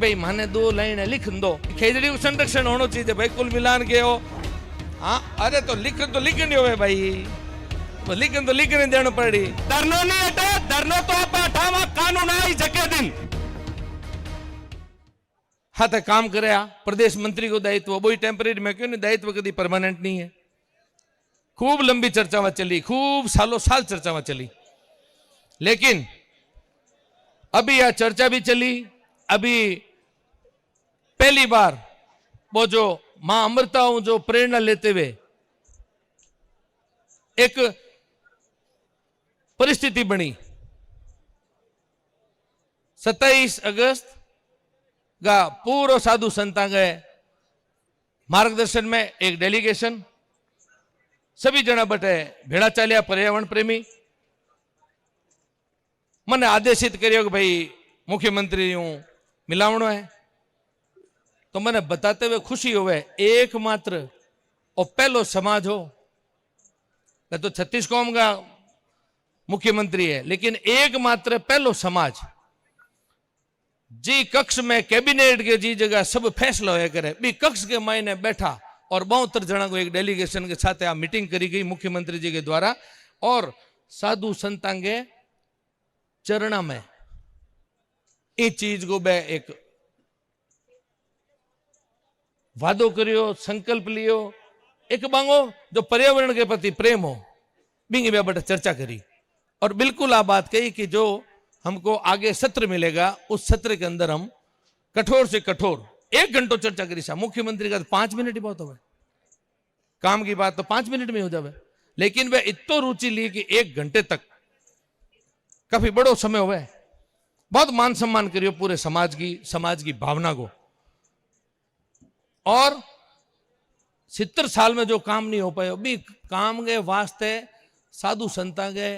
भाई माने 2 लाइन लिख दो, खेजड़ी को संरक्षण होना चाहिए भाई, कुल मिलान के हो। हाँ अरे तो लिखनी हो भाई, तो लिखने देना पड़ी। धरनो नहीं हटे, धरनो तो आप हटावा, कानून आई जके दिन। हाँ तो काम करे, प्रदेश मंत्री को दायित्व वही टेम्परेरी में क्यों नहीं, दायित्व कभी परमानेंट नहीं है। खूब लंबी चर्चा में चली, खूब सालों साल चर्चा में चली, लेकिन अभी यह चर्चा भी चली। अभी पहली बार वो जो मां अमृताओं जो प्रेरणा लेते हुए एक परिस्थिति बनी, 27 अगस्त का पूर्व साधु संता गए मार्गदर्शन में एक डेलीगेशन, सभी जना बटे भेड़ा चालिया, पर्यावरण प्रेमी। मैंने आदेशित करियो कि भाई मुख्यमंत्री यूं मिलावणो है, तो मैंने बताते हुए खुशी होवे, एकमात्र और पहलो समाज हो, तो 36 कौम का मुख्यमंत्री है, लेकिन एकमात्र पहलो समाज जी कक्ष में कैबिनेट के जी जगह सब फैसला होया करे, बी कक्ष के मायने बैठा और 72 जना को एक डेलीगेशन के साथ आ मीटिंग करी गई मुख्यमंत्री जी के द्वारा, और साधु संतां के चरणा में इस चीज को बे एक वादो करियो, संकल्प लियो, एक बांगो जो पर्यावरण के प्रति प्रेम हो, बिंगी बे बटे चर्चा करी। और बिल्कुल आप बात कही कि जो हमको आगे सत्र मिलेगा, उस सत्र के अंदर हम कठोर से कठोर 1 घंटा चर्चा करी सा। मुख्यमंत्री का 5 मिनट ही बहुत हो गए, काम की बात तो 5 मिनट में हो जावे, लेकिन वह इतो रुचि ली कि 1 घंटे तक काफी बड़ो समय हुआ, बहुत मान सम्मान करियो पूरे समाज की भावना को। और 70 साल में जो काम नहीं हो पाया, भी काम के वास्ते साधु संता के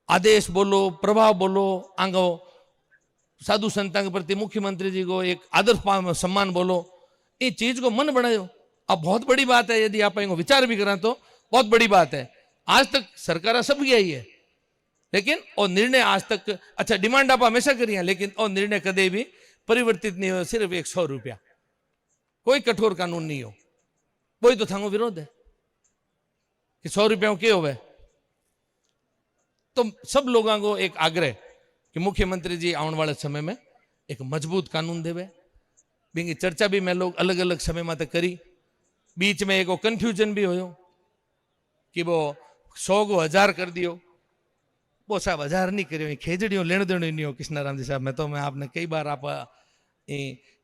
आदेश बोलो, प्रभाव बोलो, आंगो साधु संता के प्रति मुख्यमंत्री जी को एक आदर सम्मान बोलो, ये चीज को मन बनायो। अब बहुत बड़ी बात है, यदि आप इनको विचार भी करें तो बहुत बड़ी बात है। आज तक सरकार सब किया ही है, लेकिन और निर्णय आज तक, अच्छा डिमांड आप हमेशा करिए, लेकिन और निर्णय कदे भी परिवर्तित नहीं हो, सिर्फ 100 रुपया, कोई कठोर कानून नहीं हो। वही तो थांगो विरोध है कि 100 रुपया के हो। तो सब लोगों को एक आग्रह कि मुख्यमंत्री जी आने वाले समय में एक मजबूत कानून देवे। बिंगी चर्चा भी मैं लोग अलग अलग समय में तक करी, बीच में एक कंफ्यूजन भी हो कि वो 100 को 1000 कर दियो। वो साहब 1000 नहीं करियो, खेजड़ियों लेने देने नहीं हो कृष्णाराम जी साहब। मैं आपने कई बार आप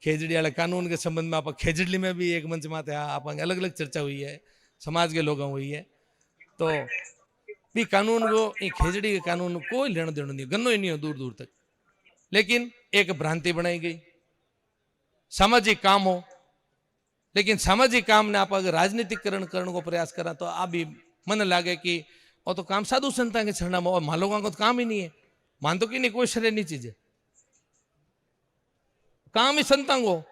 खेजड़ी वाले कानून के संबंध में आप खेजड़ी में भी एक मंच में आप अलग अलग चर्चा हुई है, समाज के लोगों हुई है। तो भी कानून को खेजड़ी के कानून को कोई लेना देना नहीं, गन्नो ही नहीं हो दूर दूर तक। लेकिन एक भ्रांति बनाई गई, सामाजिक काम हो, लेकिन सामाजिक काम ने आप अगर राजनीतिकरण करने को प्रयास करा तो आप भी मन लागे कि और तो काम साधु संता के चरणा में, और मान लोगों को तो काम ही नहीं है, मान तो कि नहीं कोई शरीर नहीं चीज है, काम ही संता को।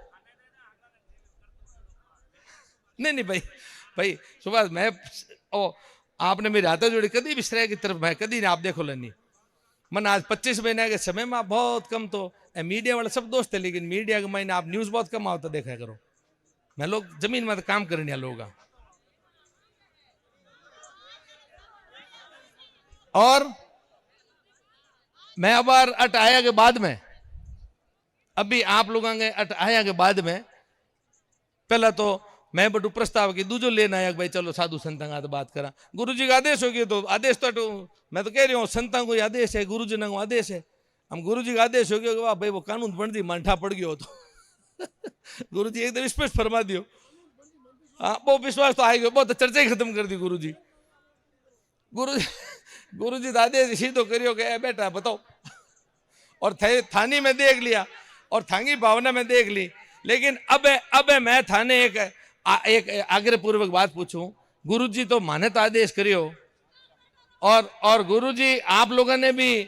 नहीं भाई सुभाष, मैं आपने मेरे हाथ जोड़ी कभी भी श्रेय की तरफ मैं कभी नहीं, आप देखो लेनी मन आज 25 महीने के समय में आप बहुत कम, तो मीडिया वाले सब दोस्त है, लेकिन मीडिया के महीने आप न्यूज बहुत कम आवता देखा करो। मैं लोग जमीन में तो काम करने लोग। और मैं अब अट आया के बाद में, अभी आप लोगों के अट आया के बाद में, पहला तो मैं बटू प्रस्ताव की दूजो लेना आया भाई चलो साधु संतां तो बात करा। गुरु जी का आदेश हो गया, तो आदेश तो मैं तो कह रही हूँ संतां को आदेश है, गुरु जी को आदेश है। हम गुरु जी का आदेश हो गया कि वाह भाई वो कानून बन दी मांठा पड़ गयो तो गुरु जी एकदम स्पष्ट फरमा दियो। हाँ वो विश्वास तो आएगा, बहुत चर्चा ही खत्म कर दी गुरु जी। गुरु जी आदेश सीधो करियो कि बेटा बताओ, और थानी में देख लिया और थांगी भावना में देख ली। लेकिन अब मैं थाने एक आग्रह पूर्वक बात पूछूं, गुरु जी तो माने तो आदेश करियो, और गुरु जी आप लोगों ने भी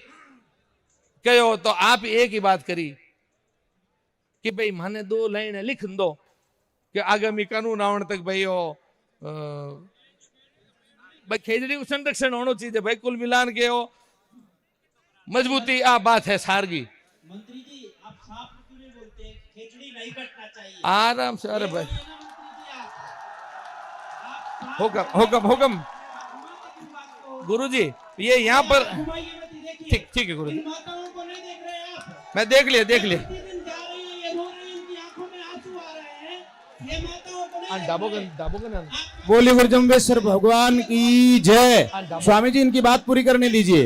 कहो, तो आप एक ही बात करी कि भाई माने 2 लाइन लिख दो कि आगामी कानून आने तक भाई भाई खेजड़ी को संरक्षण होना चाहिए भाई, कुल मिलान के हो मजबूती आ बात है सारगी। खिचड़ी नहीं कटना चाहिए। आराम से। अरे भाई, है ना मंत्री जी आप? हुक्म हुक्म हुक्म। गुरुजी ये यहाँ पर घुमाइए मत, देखिए ठीक ठीक है गुरुजी, इन माताओं को नहीं देख रहे आप? मैं देख लिया देख लिया। प्रतिदिन जा रही है, ये रो रही है, इनकी आंखों में आंसू आ रहे हैं, ये माताओं को नहीं देख डाबोगन रहे। डाबोगन बोलिए गुरुजम्बेश्वर भगवान की जय। स्वामी जी इनकी बात पूरी करने दीजिए,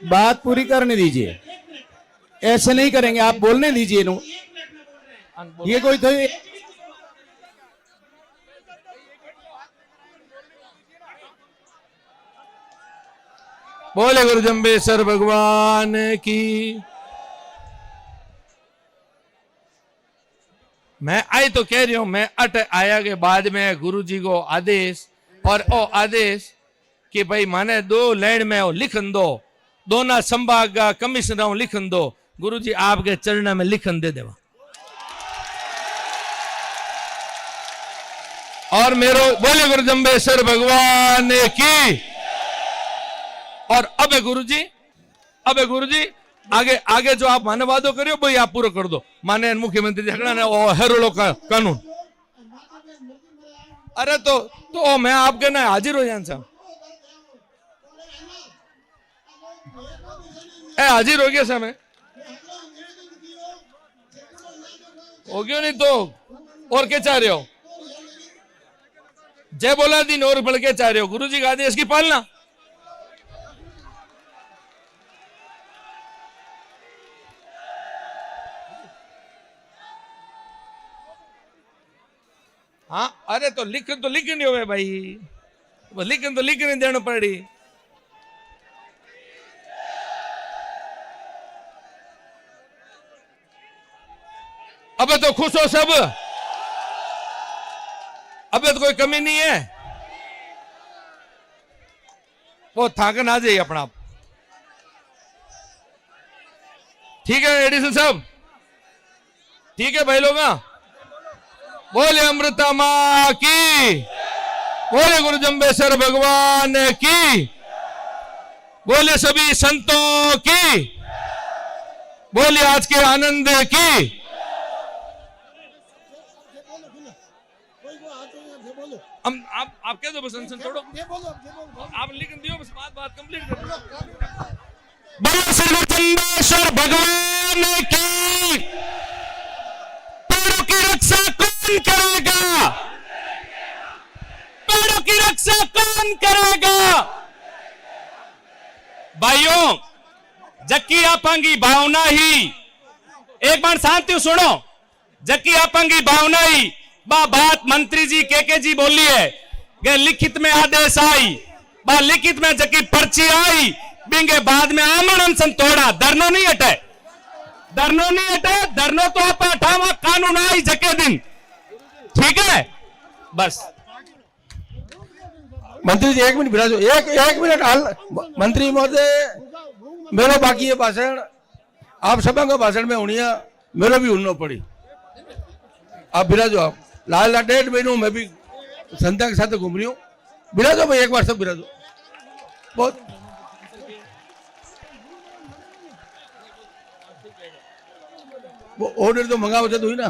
बात पूरी करने दीजिए, ऐसे नहीं करेंगे, आप बोलने दीजिए इन्हों। ये कोई तो बोले गुरु जम्बेश्वर भगवान की। मैं आई तो कह रही हूं, मैं अट आया के बाद में गुरु जी को आदेश और ओ आदेश कि भाई माने 2 लाइन में लिखन दो, दोना संभाग का कमिश्नर लिखन दो। गुरु जी आपके चरण में लिखन दे देवा। और मेरो बोले गुरु जम्बेश्वर भगवान की। और अब गुरुजी आगे आगे जो आप माने वादो करियो भाई आप पूरा कर दो। माने मुख्यमंत्री झगड़ा ने हेरोलो का कानून। अरे तो मैं आपके ना हाजिर हो जान साहब। हाजिर हो गया समय हो गया, नहीं तो और क्या चाह रहे हो? जय बोला दिन और बढ़ के चाह रहे हो? गुरुजी का आदेश की पालना। हाँ अरे तो लिखनी हो भाई, लिखन तो लिखने देना पड़ी। अबे तो खुश हो सब, अबे तो कोई कमी नहीं है। वो थाकन आ जाइए अपना आप। ठीक है एडिसन साहब, ठीक है भाई लोग। बोले अमृता माँ की, बोले गुरु जम्बेश्वर भगवान की, बोले सभी संतों की, बोले आज के आनंद की। आप कह दो बस, छोड़ो आप लिख दियो बस, बात कंप्लीट कर दो। बोले श्री जम्बेश्वर भगवान की। पेड़ों की रक्षा कौन करेगा? पेड़ों की रक्षा कौन करेगा? भाइयों जक्की आपांगी भावना ही, एक बार शांति सुनो। जक्की आपांगी भावना ही बा बात मंत्री जी के जी बोली है कि लिखित में आदेश आई, बा लिखित में जक्की पर्ची आई, बिंगे बाद में आमन अनशन तोड़ा। धरनो नहीं हटे, धरनो नहीं हटे, धरनो तो आप अठावा कानून आई जके दिन। ठीक है बस। मंत्री जी 1 मिनट बिराजो, एक मिनट हाल। मंत्री महोदय मेरो बाकी है भाषण, आप सब का भाषण में होनी है, मेरो भी उड़ना पड़ी। आप बिराजो, आप लाल 1.5 महीनों में भी संता के साथ घूम रही हूँ। बिराजो भाई, एक बार सब बिराजो। बहुत वो ऑर्डर तो मंगा वजह तो हुई ना।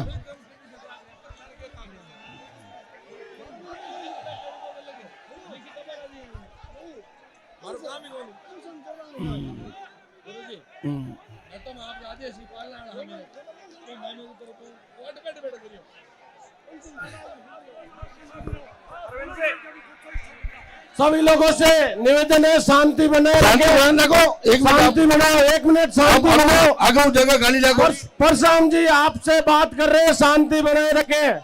सभी लोगों से निवेदन है शांति बनाए रखें। रखो, एक शांति बनाओ, 1 मिनट शांति बनाओ। आगे जगह खाली जाकर परशुराम जी आपसे बात कर रहे हैं, शांति बनाए रखें।